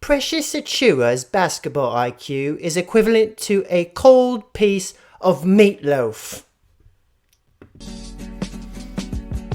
Precious Achua's basketball IQ is equivalent to a cold piece of meatloaf.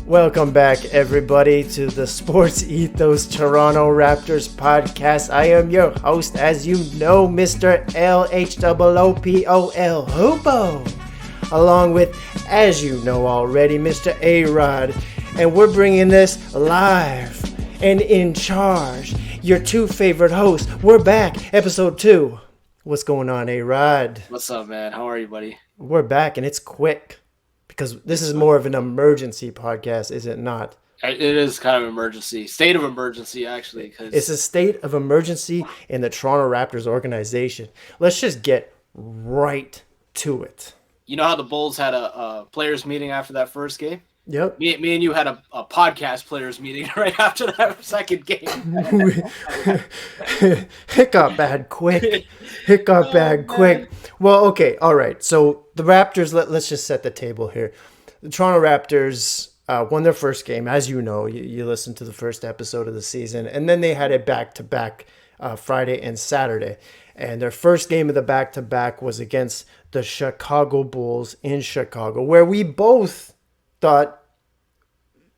Welcome back, everybody, to the Sports Ethos Toronto Raptors podcast. I am your host, as you know, Mr. LHOOPOL, Hoopo, along with, as you know already, Mr. A-Rod. And we're bringing this live and in charge. Your two favorite hosts. We're back, episode 2. What's going on, A-Rod? What's up, man? How are you, buddy? We're back, and it's quick. Because this is more of an emergency podcast, is it not? It is kind of emergency. State of emergency, actually. It's a state of emergency in the Toronto Raptors organization. Let's just get right to it. You know how the Bulls had a players meeting after that first game? Yep. Me and you had a podcast players meeting right after that second game. It got bad quick. Well, okay, all right. So the Raptors, let's just set the table here. The Toronto Raptors won their first game. As you know, you listened to the first episode of the season. And then they had it back-to-back Friday and Saturday. And their first game of the back-to-back was against the Chicago Bulls in Chicago, where we both thought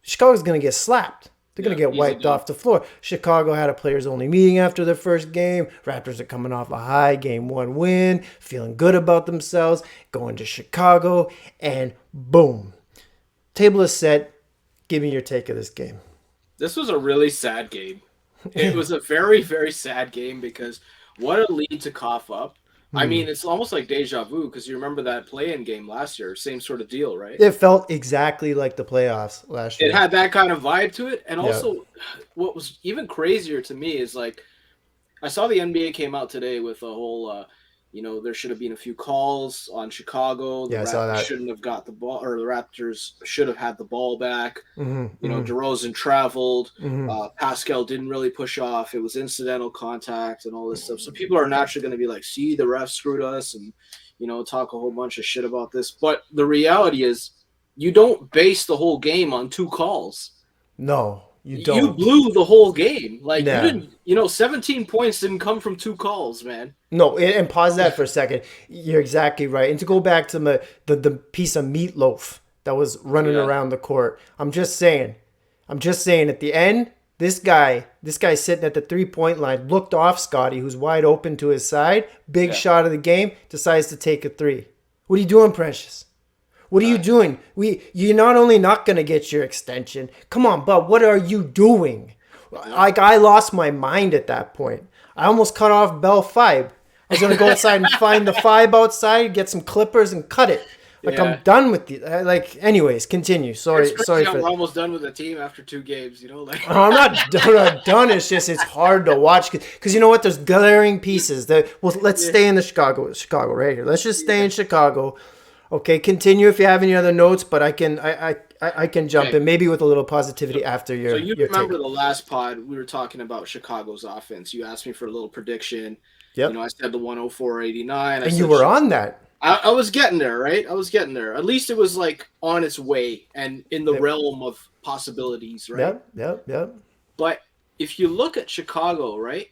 Chicago's going to get slapped. They're going to get wiped off the floor. Chicago had a players-only meeting after their first game. Raptors are coming off a high game 1 win, feeling good about themselves, going to Chicago, and boom. Table is set. Give me your take of this game. This was a really sad game. It was a very, very sad game because what a lead to cough up. I mean, it's almost like deja vu because you remember that play-in game last year. Same sort of deal, right? It felt exactly like the playoffs last year. It had that kind of vibe to it. And also, what was even crazier to me is like, I saw the NBA came out today with a whole, there should have been a few calls on Chicago. The I saw that. shouldn't have got the ball, or the Raptors should have had the ball back. Mm-hmm, DeRozan traveled. mm-hmm. Pascal didn't really push off. It was incidental contact and all this stuff. So people are naturally going to be like, see, the refs screwed us and, talk a whole bunch of shit about this. But the reality is you don't base the whole game on 2 calls. No. You don't. You blew the whole game. Like, you didn't, 17 points didn't come from 2 calls, man. No, and pause that for a second. You're exactly right. And to go back to the piece of meatloaf that was running around the court, I'm just saying at the end, this guy sitting at the 3-point line looked off Scotty, who's wide open to his side, big shot of the game, decides to take a 3. What are you doing, Precious? What are you doing? You're not only not going to get your extension. Come on, bud. What are you doing? Like, I lost my mind at that point. I almost cut off Bell 5. I was going to go outside and find the 5 outside, get some clippers and cut it. Like, I'm done with you. Like, anyways, continue. Sorry for we're almost done with the team after 2 games, Like, I'm not done. It's just, it's hard to watch. Because you know what? There's glaring pieces. Let's stay in the Chicago right here. Let's just stay in Chicago. Okay, continue if you have any other notes, but I can jump in maybe with a little positivity after your. So you your remember take. the last pod we were talking about Chicago's offense. You asked me for a little prediction. Yep. I said the 104-89. And you were on that. I was getting there, right? I was getting there. At least it was like on its way and in the realm of possibilities, right? Yep. But if you look at Chicago, right?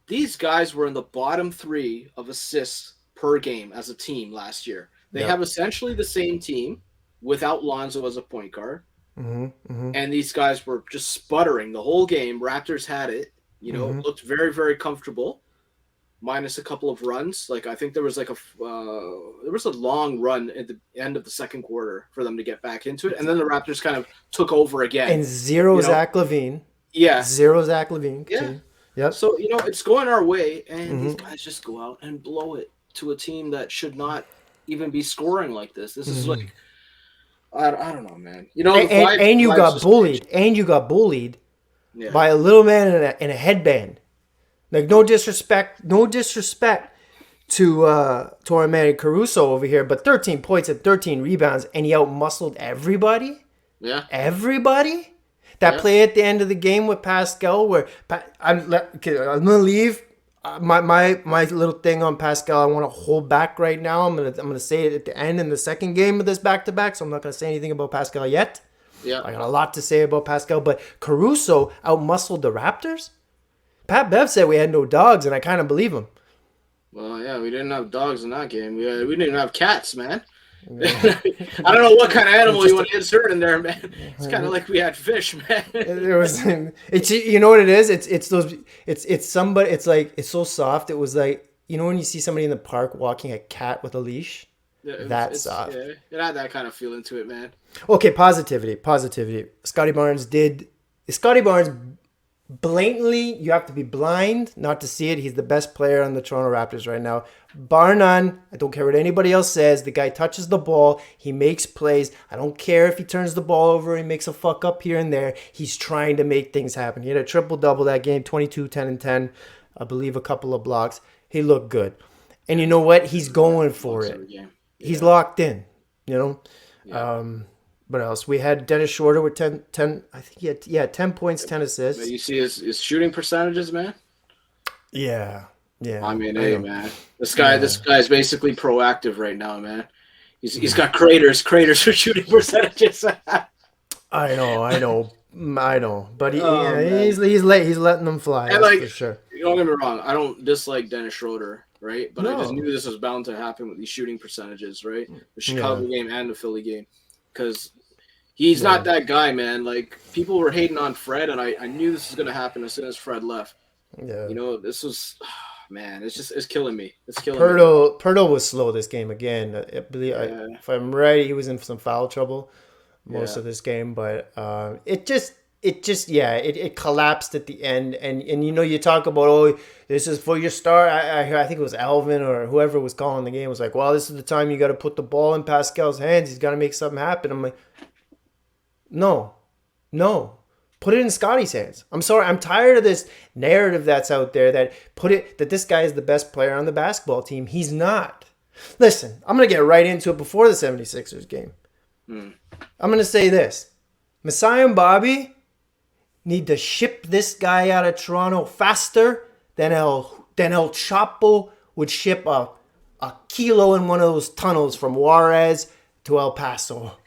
These guys were in the bottom 3 of assists per game as a team last year. They have essentially the same team without Lonzo as a point guard. And these guys were just sputtering the whole game. Raptors had it, looked very, very comfortable, minus a couple of runs. Like, I think there was like a long run at the end of the second quarter for them to get back into it. And then the Raptors kind of took over again. And zero Zach LaVine. Yeah. Zero Zach LaVine. Yeah. Yep. So, it's going our way. And these guys just go out and blow it to a team that should not even be scoring like this. This is like, I don't know, man. And you got bullied. And you got bullied by a little man in a headband. Like, no disrespect to our man Caruso over here, but 13 points and 13 rebounds, and he outmuscled everybody. Yeah. Everybody. That play at the end of the game with Pascal, where I'm gonna leave. My little thing on Pascal, I want to hold back right now. I'm gonna say it at the end in the second game of this back-to-back, so I'm not gonna say anything about Pascal yet. Yeah, I got a lot to say about Pascal, but Caruso outmuscled the Raptors. Pat Bev said we had no dogs, and I kind of believe him. Well, yeah, we didn't have dogs in that game. We didn't even have cats, man. Yeah. I don't know what kind of animal you want to insert in there, man. It's kind of like we had fish, man. It was. It's, you know what it is. It's those. It's somebody. It's like it's so soft. It was like, you know when you see somebody in the park walking a cat with a leash. That's soft. Yeah, it had that kind of feeling to it, man. Okay, positivity. Scotty Barnes blatantly, you have to be blind not to see it. He's the best player on the Toronto Raptors right now. Bar none. I don't care what anybody else says. The guy touches the ball. He makes plays. I don't care if he turns the ball over. He makes a fuck up here and there. He's trying to make things happen. He had a triple-double that game, 22, 10, and 10. I believe a couple of blocks. He looked good. And you know what? He's going for it. He's locked in, you know? Yeah. What else? We had Dennis Schroeder with 10 I think he had 10 points, 10 assists. You see his shooting percentages, man? Yeah. I mean, hey, man. This guy's basically proactive right now, man. He's got craters for shooting percentages. I know. But he's letting them fly, and like, for sure. Don't get me wrong, I don't dislike Dennis Schroeder, right? But I just knew this was bound to happen with these shooting percentages, right? The Chicago game and the Philly game. Because he's not that guy, man. Like, people were hating on Fred, and I knew this was going to happen as soon as Fred left. Yeah. You know, this was, man, it's killing me. It's killing me. Pirtle was slow this game again. I believe, if I'm right, he was in some foul trouble most of this game. But it collapsed at the end. And you know, you talk about, this is for your star. I think it was Alvin or whoever was calling the game was like, well, this is the time you got to put the ball in Pascal's hands. He's got to make something happen. I'm like, no. Put it in Scotty's hands. I'm sorry. I'm tired of this narrative that's out there that this guy is the best player on the basketball team. He's not. Listen, I'm going to get right into it before the 76ers game. I'm going to say this. Masai and Bobby need to ship this guy out of Toronto faster than El Chapo would ship a kilo in one of those tunnels from Juarez to El Paso.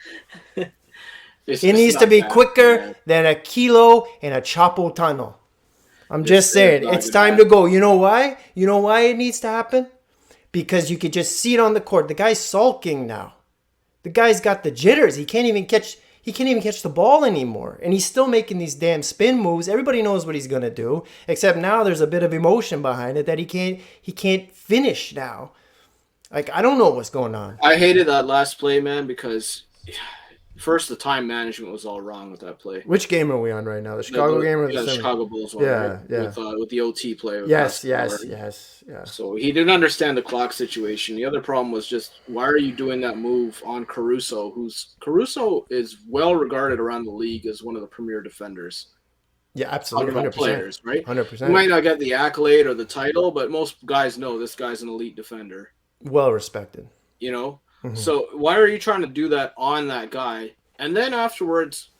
It needs to be quicker than a kilo in a Chapo tunnel. I'm just saying, it's time to go. You know why? You know why it needs to happen? Because you could just see it on the court. The guy's sulking now. The guy's got the jitters. He can't even catch the ball anymore. And he's still making these damn spin moves. Everybody knows what he's going to do. Except now there's a bit of emotion behind it that he can't finish now. Like, I don't know what's going on. I hated that last play, man, because first the time management was all wrong with that play. Which game are we on right now? The Chicago game or the Chicago Bulls one? Yeah. With the OT play. Yes. So he didn't understand the clock situation. The other problem was just, why are you doing that move on Caruso? Caruso is well regarded around the league as one of the premier defenders. Yeah, absolutely. 100%. Players, right? 100%. He might not get the accolade or the title, but most guys know this guy's an elite defender. Well respected. You know? Mm-hmm. So why are you trying to do that on that guy? And then afterwards,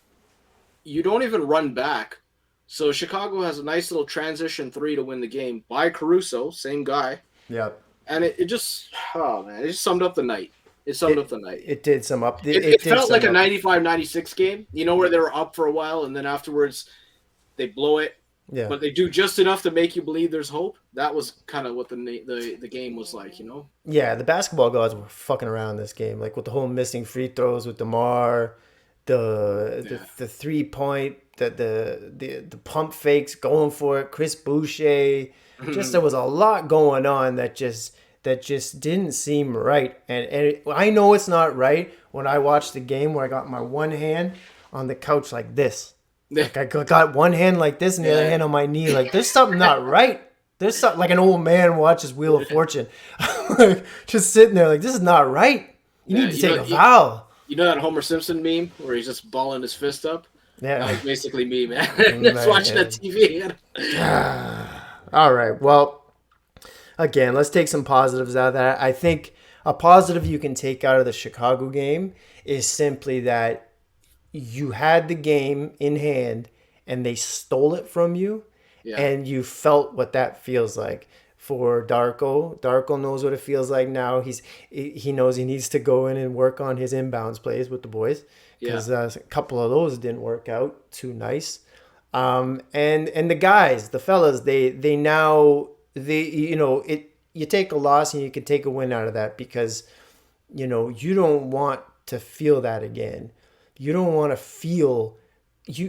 you don't even run back. So Chicago has a nice little transition three to win the game by Caruso, same guy. Yeah. And it just summed up the night. It did sum up. It felt like a 95-96 game, you know, where they were up for a while and then afterwards they blow it. Yeah. But they do just enough to make you believe there's hope. That was kind of what the game was like, you know? Yeah, the basketball gods were fucking around this game. Like with the whole missing free throws with DeMar, the 3-point, the pump fakes going for it, Chris Boucher. Just there was a lot going on that just didn't seem right. And I know it's not right when I watched the game where I got my one hand on the couch like this. Like I got one hand like this and the other hand on my knee. Like there's something not right. There's something like an old man watches Wheel of Fortune. Just sitting there like, this is not right. You need to take a vow. You know that Homer Simpson meme where he's just balling his fist up? Yeah. That was basically me, man. Just watching that TV. All right. Well, again, let's take some positives out of that. I think a positive you can take out of the Chicago game is simply that you had the game in hand and they stole it from you, and you felt what that feels like. For Darko knows what it feels like now. He knows he needs to go in and work on his inbounds plays with the boys because a couple of those didn't work out too nice. And the guys, the fellas, they now you take a loss and you can take a win out of that because you don't want to feel that again. You don't want to feel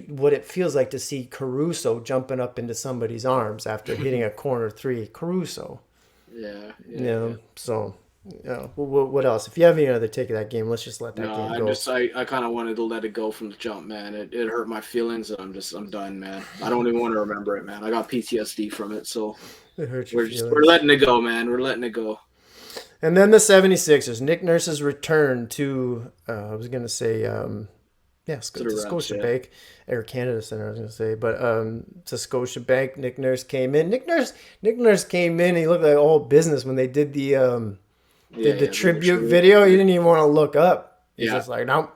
what it feels like to see Caruso jumping up into somebody's arms after hitting a corner three. Caruso. Yeah. So what else? If you have any other take of that game, let's just let that game go. I kind of wanted to let it go from the jump, man. It hurt my feelings, and I'm done, man. I don't even want to remember it, man. I got PTSD from it, so It hurt your feelings. we're letting it go, man. We're letting it go. And then the 76ers, Nick Nurse's return to I was gonna say to Scotiabank, Air Canada Center. I was gonna say, but to Scotiabank, Nick Nurse came in. Nick Nurse came in. He looked like all business when they did the tribute video. He didn't even want to look up. He's just like, nope,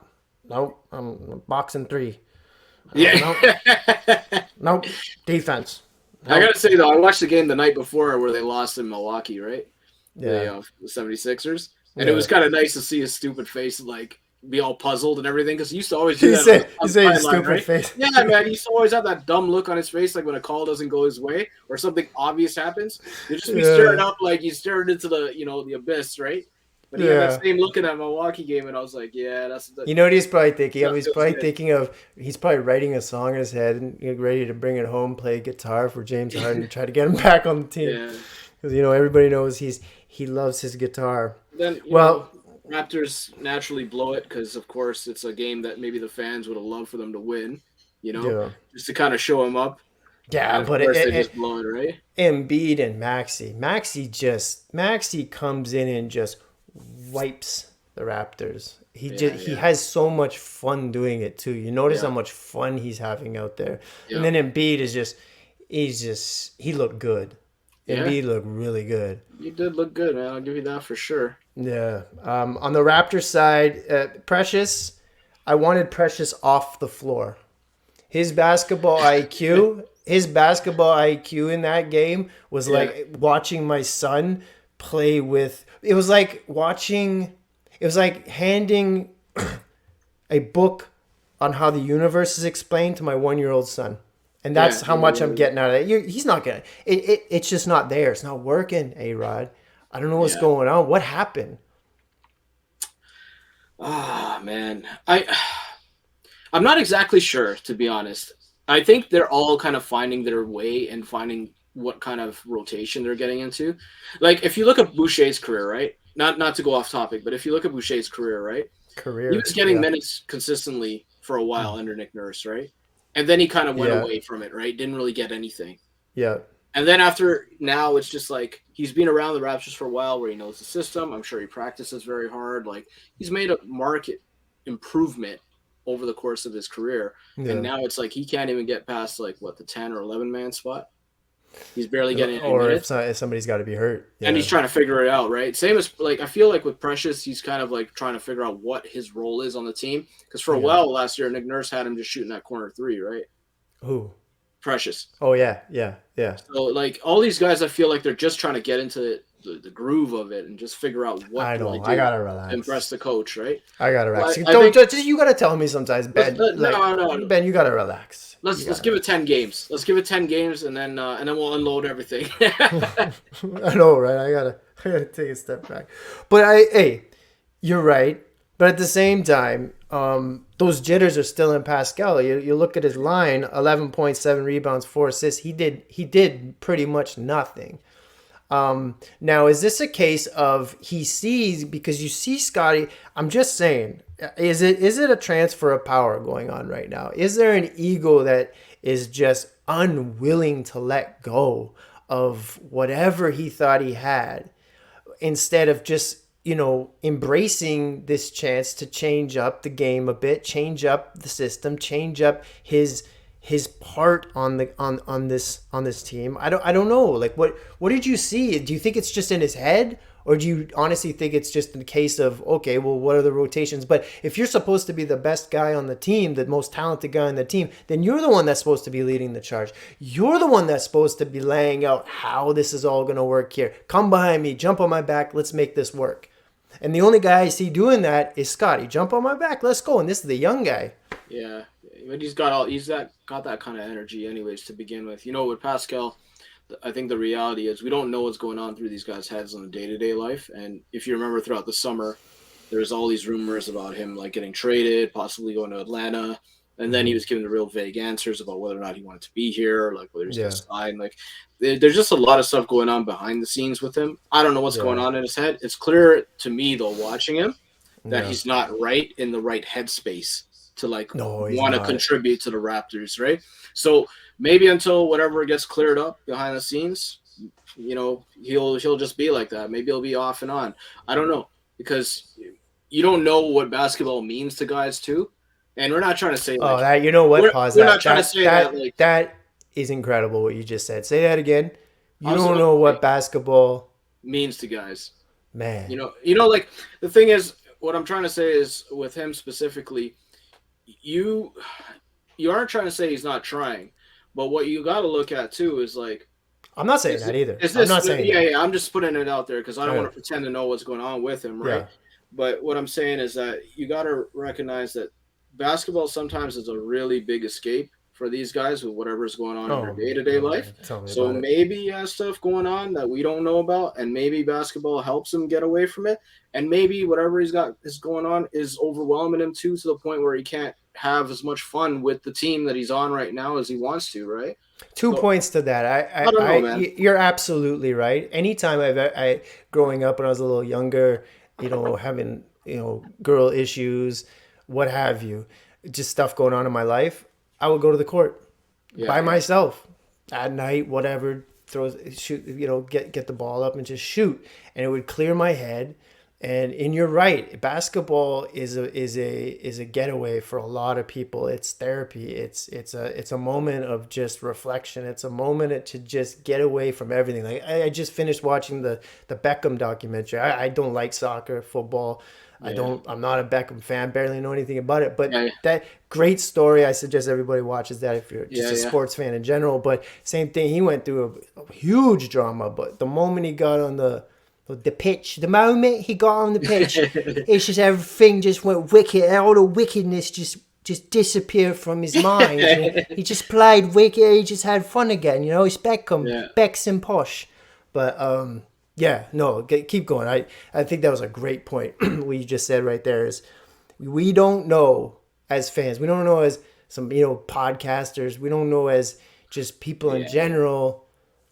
I'm boxing three. Nope, defense. I gotta say though, I watched the game the night before where they lost in Milwaukee, right? Yeah, the 76ers, and it was kind of nice to see his stupid face like be all puzzled and everything because he used to always do that. He said stupid face. Yeah, man, he used to always have that dumb look on his face, like when a call doesn't go his way or something obvious happens. You just be staring up like he's staring into the the abyss, right? But he had that same look in that Milwaukee game, and I was like, yeah, that's. You know what he's probably thinking of? He's probably thinking of. He's probably writing a song in his head and ready to bring it home, play guitar for James Harden, and try to get him back on the team. Because everybody knows he loves his guitar. Then Raptors naturally blow it because, of course, it's a game that maybe the fans would have loved for them to win, just to kind of show them up. Yeah, but they just blow it, right? Embiid and Maxey comes in and just wipes the Raptors. He has so much fun doing it too. You notice how much fun he's having out there. Yeah. And then Embiid he looked good. Embiid looked really good. He did look good, man. I'll give you that for sure. Yeah. On the Raptors side, Precious, I wanted Precious off the floor. His basketball IQ in that game was like watching my son play with. It was like handing a book on how the universe is explained to my 1-year-old son. And that's how much I'm getting out of it. He's not gonna. It's just not there. It's not working, A-Rod. I don't know what's going on. What happened? Ah, man. I'm not exactly sure, to be honest. I think they're all kind of finding their way and finding what kind of rotation they're getting into. Like, if you look at Boucher's career, right? Not to go off topic, but if you look at Boucher's career, right? He was getting minutes consistently for a while under Nick Nurse, right? And then he kind of went away from it, right? Didn't really get anything. Yeah. And then now it's just like he's been around the Raptors for a while where he knows the system. I'm sure he practices very hard. Like, he's made a market improvement over the course of his career. Yeah. And now it's like he can't even get past the 10 or 11 man spot. He's barely getting any minutes. If somebody's got to be hurt. Yeah. And he's trying to figure it out, right? Same as I feel like with Precious, he's kind of trying to figure out what his role is on the team. Because for a while last year, Nick Nurse had him just shooting that corner three, right? Who? Precious. Oh yeah. So all these guys, I feel like they're just trying to get into the groove of it and just figure out what I gotta relax. Impress the coach, right? I gotta relax. You gotta tell me sometimes, Ben. No. Ben, you gotta relax. Let's give it 10 games. Let's give it 10 games and then we'll unload everything. I know, right? I gotta take a step back. But you're right. But at the same time, those jitters are still in Pascal. You look at his line, 11.7 rebounds, 4 assists. He did pretty much nothing. Now, is this a case of he sees, because you see Scotty, I'm just saying, is it a transfer of power going on right now? Is there an ego that is just unwilling to let go of whatever he thought he had instead of just, embracing this chance to change up the game a bit, change up the system, change up his part on this team? I don't know. Like, what did you see? Do you think it's just in his head, or do you honestly think it's just a case of, okay, well, what are the rotations? But if you're supposed to be the best guy on the team, the most talented guy on the team, then you're the one that's supposed to be leading the charge. You're the one that's supposed to be laying out how this is all going to work here. Come behind me, jump on my back, let's make this work. And the only guy I see doing that is Scotty. Jump on my back, let's go. And this is the young guy. Yeah. but got that kind of energy anyways to begin with. With Pascal, I think the reality is we don't know what's going on through these guys' heads on a day-to-day life. And if you remember throughout the summer, there's all these rumors about him like getting traded, possibly going to Atlanta. And then he was given the real vague answers about whether or not he wanted to be here, or like whether he's going to sign. Like, there's just a lot of stuff going on behind the scenes with him. I don't know what's going on in his head. It's clear to me, though, watching him, that he's not right in the right headspace to want to contribute to the Raptors, right? So maybe until whatever gets cleared up behind the scenes, he'll just be like that. Maybe he'll be off and on. I don't know, because you don't know what basketball means to guys too. And we're not trying to say you know what? Pause that. We're not trying to say that. That is incredible what you just said. Say that again. You don't know what basketball means to guys. Man. Like the thing is, what I'm trying to say is with him specifically, you aren't trying to say he's not trying, but what you got to look at too is like, I'm not saying that either. I'm not saying that. I'm just putting it out there because I don't want to pretend to know what's going on with him, right? Yeah. But what I'm saying is that you got to recognize that basketball sometimes is a really big escape for these guys with whatever's going on in their day-to-day life. So maybe he has stuff going on that we don't know about, and maybe basketball helps him get away from it. And maybe whatever he's got is going on is overwhelming him too, to the point where he can't have as much fun with the team that he's on right now as he wants to, right? Two points to that. I don't know, man. You're absolutely right. Anytime growing up when I was a little younger, having, girl issues, what have you, just stuff going on in my life, I would go to the court by myself at night, whatever, shoot, get the ball up and just shoot. And it would clear my head. And you're right, basketball is a getaway for a lot of people. It's therapy. It's a moment of just reflection. It's a moment to just get away from everything. Like I just finished watching the Beckham documentary. I don't like soccer, football. Yeah. I'm not a Beckham fan, barely know anything about it. But that great story, I suggest everybody watches that if you're just a sports fan in general. But same thing, he went through a huge drama. But the moment he got on the pitch, the moment he got on the pitch, it's just everything just went wicked. All the wickedness just disappeared from his mind. He just played wicked. He just had fun again. It's Beckham, Becks and posh. But keep going. I think that was a great point. What you just said right there is we don't know as fans. We don't know as some podcasters. We don't know as just people in general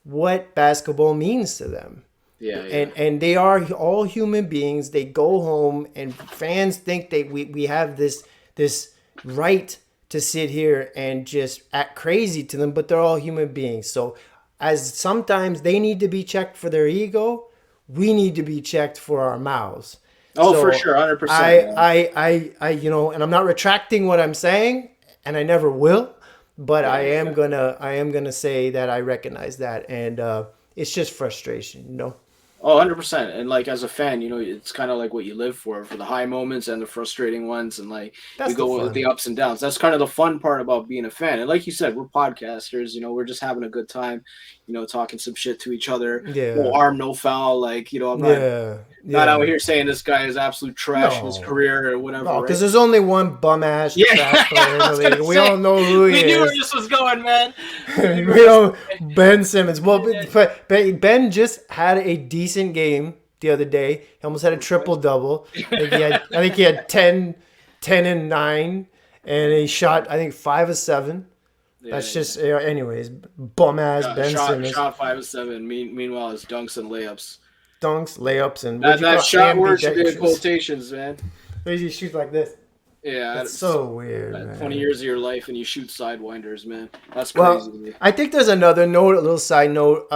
what basketball means to them. And they are all human beings. They go home, and fans think we have this right to sit here and just act crazy to them, but they're all human beings. So as sometimes they need to be checked for their ego, we need to be checked for our mouths. Oh, so for sure, 100%. I and I'm not retracting what I'm saying, and I never will, but I am gonna say that I recognize that, and it's just frustration, Oh, 100%. And like as a fan, it's kind of like what you live for the high moments and the frustrating ones, and like you go with the ups and downs. That's kind of the fun part about being a fan. And like you said, we're podcasters, we're just having a good time, talking some shit to each other. No harm, no foul. Like, I'm not out here saying this guy is absolute trash in his career or whatever. No, because there's only one bum ass trash player in the league. We all know who he is. We knew where this was going, man. We know Ben Simmons. Well, Ben just had a decent game the other day. He almost had a triple-double. I think he had 10 and 9, and he shot, I think, 5 of 7. That's just, anyways, bum-ass Ben Simmons. Shot 5 of 7. Meanwhile, it's dunks and layups. Dunks, layups, and... That shot word should be in quotations, man. You shoot like this. Yeah. It's so weird, man. 20 years of your life, and you shoot sidewinders, man. That's crazy to me. I think there's another note, a little side note,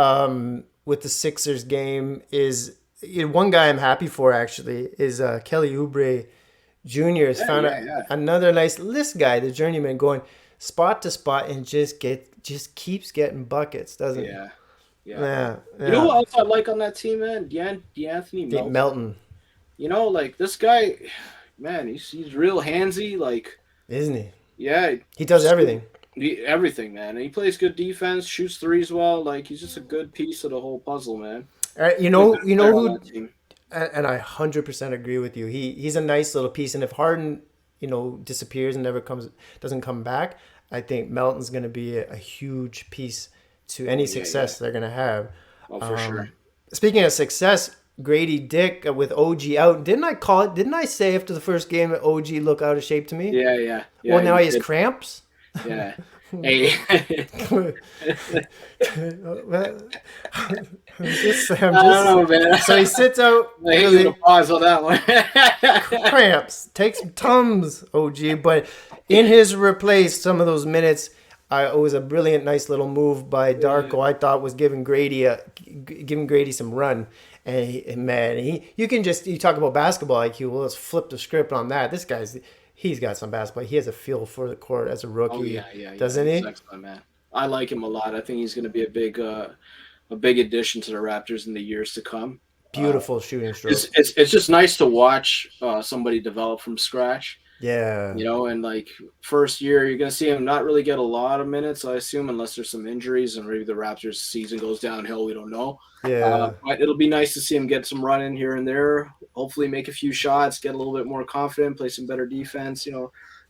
with the Sixers game is... one guy I'm happy for, actually, is Kelly Oubre Jr. has found another nice list guy, the journeyman, going spot to spot and just keeps getting buckets, doesn't he? Yeah. You know what else I like on that team, man? DeAnthony Melton. Like this guy, man, he's real handsy, like, isn't he? Yeah. He does everything. Everything, man. And he plays good defense, shoots threes well. Like, he's just a good piece of the whole puzzle, man. You know who, and I 100% agree with you. He's a nice little piece, and if Harden disappears and doesn't come back, I think Melton's going to be a huge piece to any success they're going to have. Oh, for sure. Speaking of success, Grady Dick with OG out. Didn't I call it? Didn't I say after the first game that OG looked out of shape to me? Yeah. Well, now he has cramps. Yeah. Hey. I'm just, I don't know, man. So he sits out. I hate you to pause on that one. Cramps. Take some Tums, OG. But in his replace, some of those minutes, it was a brilliant, nice little move by Darko. I thought was giving Grady some run. And you talk about basketball IQ. Well, let's flip the script on that. This he's got some basketball. He has a feel for the court as a rookie. Oh, yeah. Doesn't he? Excellent, man. I like him a lot. I think he's going to be a big addition to the Raptors in the years to come. Beautiful shooting stroke. It's just nice to watch somebody develop from scratch. Yeah. And like first year, you're going to see him not really get a lot of minutes, I assume, unless there's some injuries and maybe the Raptors season goes downhill. We don't know. Yeah. But it'll be nice to see him get some run in here and there, hopefully make a few shots, get a little bit more confident, play some better defense,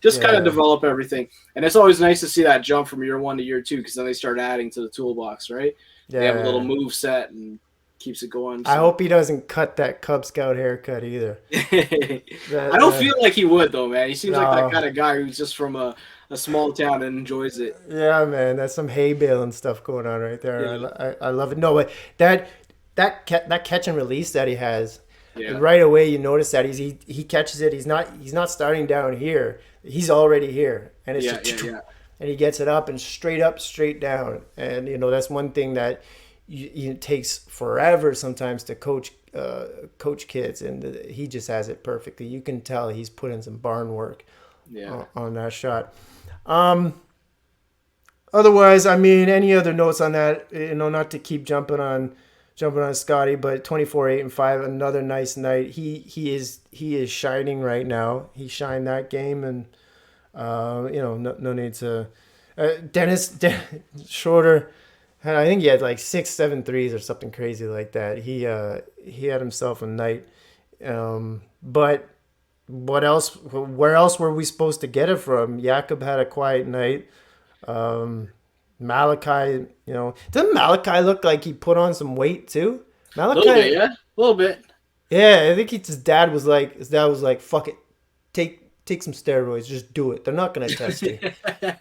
just kind of develop everything. And it's always nice to see that jump from year 1 to year 2 because then they start adding to the toolbox, right? Yeah. They have a little move set and keeps it going. So. I hope he doesn't cut that Cub Scout haircut either. I don't feel like he would, though, man. He seems like that kind of guy who's just from a small town and enjoys it. Yeah, man. That's some hay baling stuff going on right there. Yeah. I love it. No, but that catch and release that he has, right away you notice that he catches it. He's not starting down here. He's already here. And it's and he gets it up and straight up, straight down. And, that's one thing that it takes forever sometimes to coach kids, and he just has it perfectly. You can tell he's put in some barn work on that shot. Otherwise, any other notes on that? Not to keep jumping on Scotty, but 24-8-5, another nice night. He is shining right now. He shined that game, and no need to. Dennis Schroeder. And I think he had like 6-7 threes or something crazy like that. He had himself a night. But what else? Where else were we supposed to get it from? Jakob had a quiet night. Malachi, doesn't Malachi look like he put on some weight too? Malachi, a little bit. Yeah, I think his dad was like, fuck it, take some steroids, just do it. They're not gonna test you,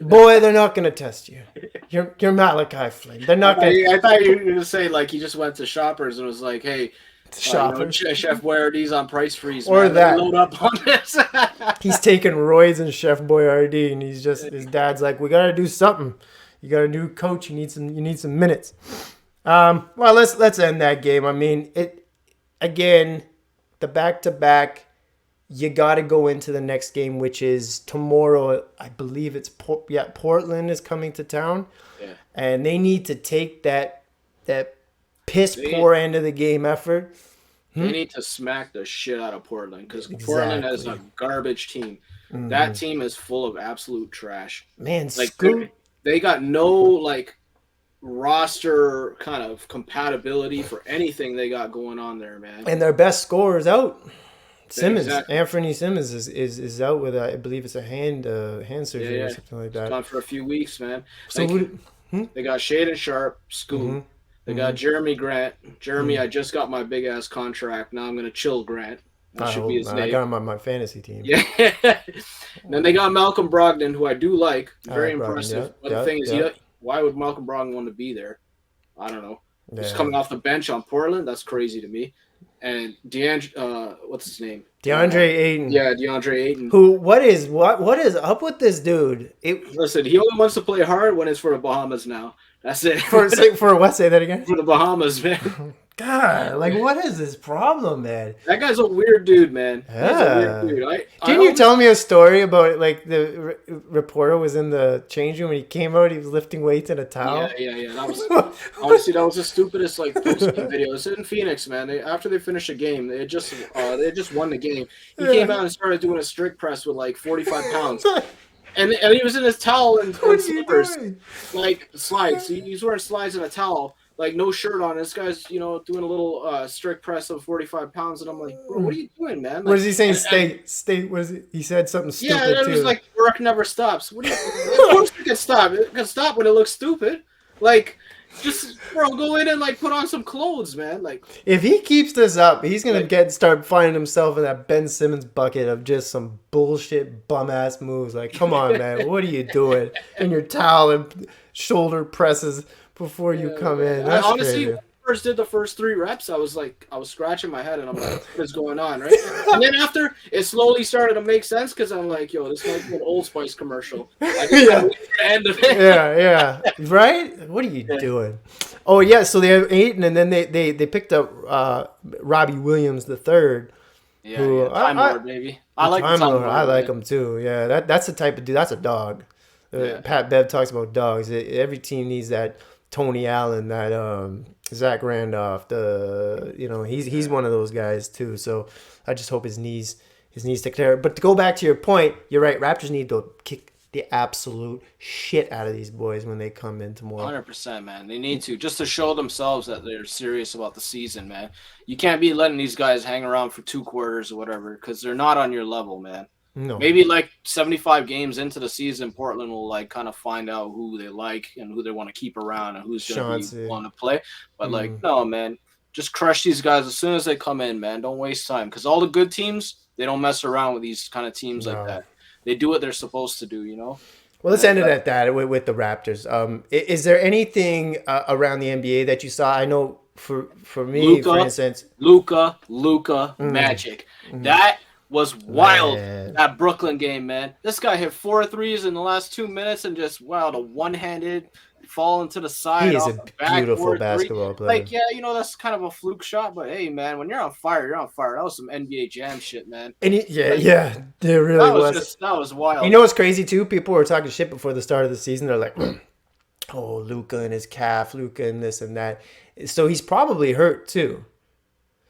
boy. They're not gonna test you. You're Malachi Flynn. They're not gonna. I thought you were gonna say like he just went to Shoppers and was like, hey. Chef Boyardee's on price freeze. Or man. that. Load up on this. He's taking roids and Chef Boyardee, and his dad's like, we gotta do something. You got a new coach. You need some minutes. Well, let's end that game. The back-to-back. You got to go into the next game, which is tomorrow. I believe it's Portland is coming to town, and they need to take that piss poor end of the game effort. They need to smack the shit out of Portland because Portland is a garbage team. Mm-hmm. That team is full of absolute trash. Man, they got no roster kind of compatibility for anything they got going on there, man. And their best scorer is out. Simmons, exactly. Anthony Simmons is out with I believe it's a hand surgery or something like that. It's gone for a few weeks, man. So they got Shaden Sharp, Scoot. Mm-hmm. They got Jeremy Grant. I just got my big ass contract. Now I'm gonna chill Grant. That should be his name. I got him on my fantasy team. Yeah. Then they got Malcolm Brogdon, who I do like. Very impressive. But the thing is, why would Malcolm Brogdon want to be there? I don't know. Yeah. Just coming off the bench on Portland, that's crazy to me. And what's his name? DeAndre Ayton. Yeah, DeAndre Ayton. What is up with this dude? Listen, he only wants to play hard when it's for the Bahamas now. That's it. For what? Say that again. For the Bahamas, man. God, what is this problem, man? That guy's a weird dude, man. Yeah. He's a weird dude. Didn't you tell me a story about the reporter was in the change room and he came out, he was lifting weights in a towel? Yeah. That was honestly that was the stupidest post-game video. It's in Phoenix, man. After they finished the game, they had just won the game. He came out and started doing a strict press with 45 pounds. And he was in his towel and slippers, slides. He was wearing slides and a towel. like no shirt on. This guy's, you know, doing a little strict press of 45 pounds, and I'm like, bro, what are you doing, man? What Like, is he saying? Stay. What is it? He said something yeah, stupid it was too. like work never stops. What do you? Of course it can stop. It can stop when it looks stupid. Like, just bro, go in and like put on some clothes, man. Like, If he keeps this up, he's gonna like, start finding himself in that Ben Simmons bucket of just some bullshit bum ass moves. Like, come on, man, what are you doing? In your towel and shoulder presses before you come in. I That's honestly, crazy. when I first did the first 3 reps, I was like, I was scratching my head, and I'm like, what is going on, right? And then after, it slowly started to make sense because I'm like, yo, this might be an Old Spice commercial. I just gotta wait for the end of it. Yeah, right? What are you doing? Oh yeah, so they have Ayton, and then they picked up Robbie Williams the third. Yeah, Time Lord, baby. I like the Time Lord. I like him too. Yeah, that's the type of dude. That's a dog. Pat Bev talks about dogs. Every team needs that Tony Allen, that Zach Randolph. He's one of those guys too. So I just hope his knees take care. But to go back to your point, you're right. Raptors need to kick the absolute shit out of these boys when they come in tomorrow. 100%, man. They need to, just to show themselves that they're serious about the season, man. You can't be letting these guys hang around for 2 quarters or whatever, because they're not on your level, man. No. Maybe like 75 games into the season, Portland will like kind of find out who they like and who they want to keep around and who's going to be want to play. But like, no, man, just crush these guys as soon as they come in, man. Don't waste time, because all the good teams, they don't mess around with these kind of teams like that. They do what they're supposed to do, you know? Well, let's end it at that with the Raptors. Is there anything around the NBA that you saw? I know for me, for instance, Luka, Magic. That was wild. Man. That Brooklyn game, man. This guy hit 4 threes in the last 2 minutes and just a one-handed fall into the side. He is a beautiful basketball player. Like, yeah, you know, that's kind of a fluke shot, but hey, man, when you're on fire, you're on fire. That was some NBA Jam shit, man. And there really was. That was wild. You know what's crazy too? People were talking shit before the start of the season. They're like, "Oh, Luka and his calf, Luka and this and that." So he's probably hurt too.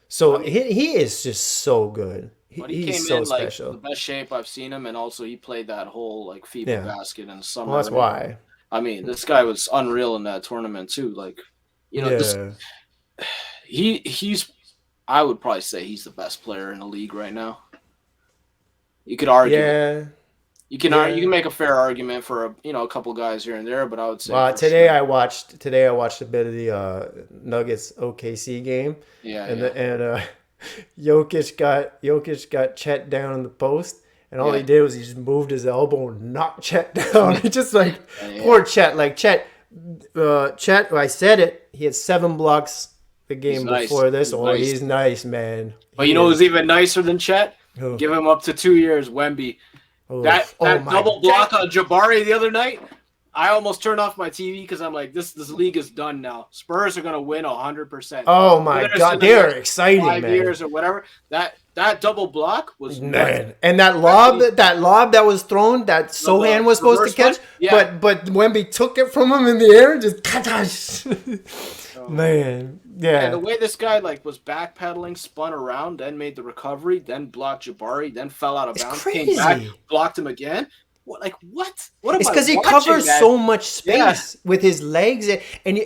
So he is just so good. He he's came so in special. Like the best shape I've seen him, and also he played that whole like FIBA basket in the summer. Well, that's why. I mean, this guy was unreal in that tournament too. Like, you know, he's. I would probably say he's the best player in the league right now. You could argue. Yeah. You can make a fair argument for a couple guys here and there, but I would say. Today I watched a bit of the Nuggets OKC game. And Jokic got Chet down in the post. And all he did was he just moved his elbow and knocked Chet down. Just like, poor Chet. Like, Chet, I said it, he had 7 blocks the game before this. He's nice, man. But you know who's even nicer than Chet? Who? Give him up to 2 years, Wemby. That double block on Jabari the other night, I almost turned off my TV because I'm like, this league is done now. Spurs are going to win 100%. Oh, my God. They are exciting, 5 man. years or whatever. That double block was man, and that lob that was thrown that Sohan was supposed to catch, but Wemby took it from him in the air and just man, yeah. And the way this guy was backpedaling, spun around, then made the recovery, then blocked Jabari, then fell out of bounds, came back, blocked him again. What? It's because he covers so much space with his legs, and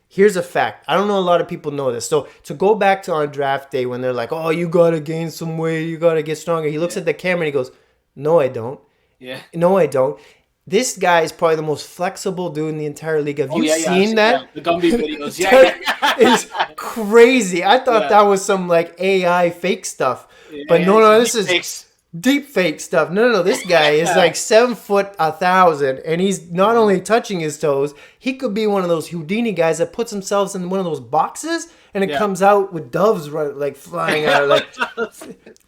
here's a fact. I don't know a lot of people know this. So to go back to on draft day when they're like, "Oh, you gotta gain some weight, you gotta get stronger." He looks at the camera and he goes, "No, I don't. Yeah. No, I don't." This guy is probably the most flexible dude in the entire league. Have you seen that? Yeah. The Gumby videos. Yeah. It's crazy. I thought that was some AI fake stuff. But no, this is deep fake stuff. No. This guy is like 7 foot 1,000, and he's not only touching his toes, he could be one of those Houdini guys that puts himself in one of those boxes, and it comes out with doves flying out,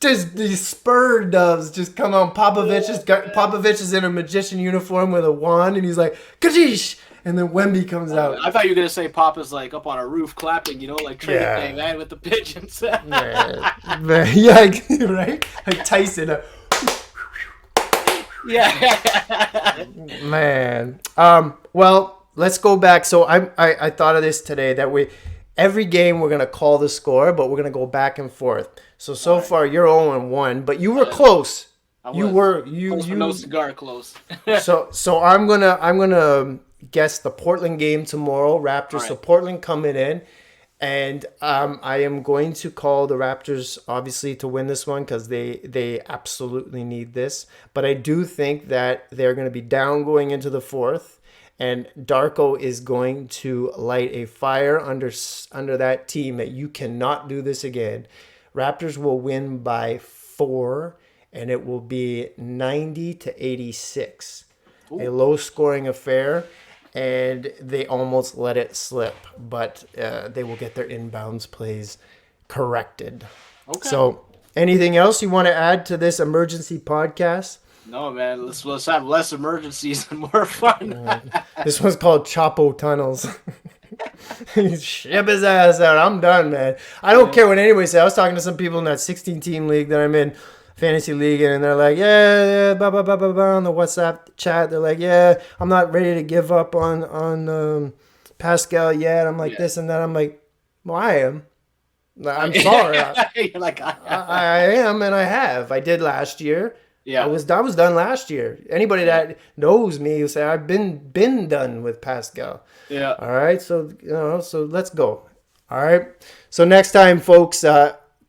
just these spurred doves just come on. Popovich is in a magician uniform with a wand, and he's like, "Kajish!" And then Wemby comes out. I thought you were gonna say Papa's up on a roof clapping, like Training Day, man, with the pigeons. man, yeah, right? Like Tyson. Yeah. Man. Well, let's go back. So I thought of this today that every game we're gonna call the score, but we're gonna go back and forth. So far you're 0-1, but you were close. You were no cigar close. so I'm gonna guess the Portland game tomorrow. Raptors, so Portland coming in. And I am going to call the Raptors, obviously, to win this one because they absolutely need this. But I do think that they're going to be down going into the fourth. And Darko is going to light a fire under that team that you cannot do this again. Raptors will win by 4, and it will be 90-86. Ooh. A low-scoring affair. And they almost let it slip, but they will get their inbounds plays corrected. Okay. So, anything else you want to add to this emergency podcast? No, man. Let's have less emergencies and more fun. This one's called Chapo Tunnels. Ship his ass out. I'm done, man. I don't care what anybody says. I was talking to some people in that 16-team league that I'm in. Fantasy league, and they're like, blah, blah, blah, blah, blah, on the WhatsApp chat. They're like, I'm not ready to give up on Pascal yet. I'm like this and that. I'm like, well, I am. I'm sorry. You're like, I am, and I have. I did last year. Yeah, I was done last year. Anybody that knows me will say I've been done with Pascal. Yeah. All right. So so let's go. All right. So next time, folks.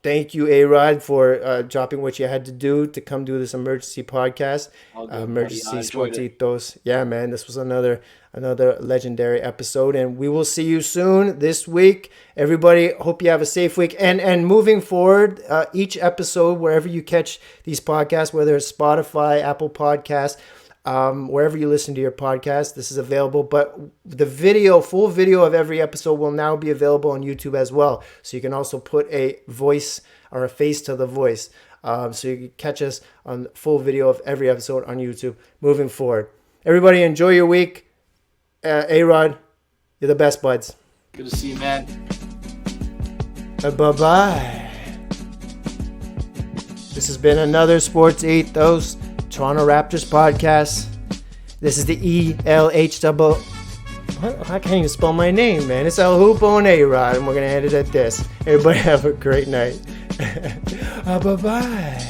Thank you, A-Rod, for dropping what you had to do to come do this emergency podcast. Emergency Sportitos. Yeah, man, this was another legendary episode, and we will see you soon this week. Everybody, hope you have a safe week. And moving forward, each episode, wherever you catch these podcasts, whether it's Spotify, Apple Podcasts, wherever you listen to your podcast, this is available. But the full video of every episode will now be available on YouTube as well. So you can also put a voice or a face to the voice. So you can catch us on full video of every episode on YouTube moving forward. Everybody enjoy your week. A-Rod, you're the best, buds. Good to see you, man. Bye-bye. This has been another Sports Ethos Toronto Raptors podcast. This is the ELH. I can't even spell my name, man. It's El Hoopo and A-Rod, and we're gonna end it at this. Everybody have a great night. Bye bye.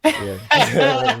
Yeah.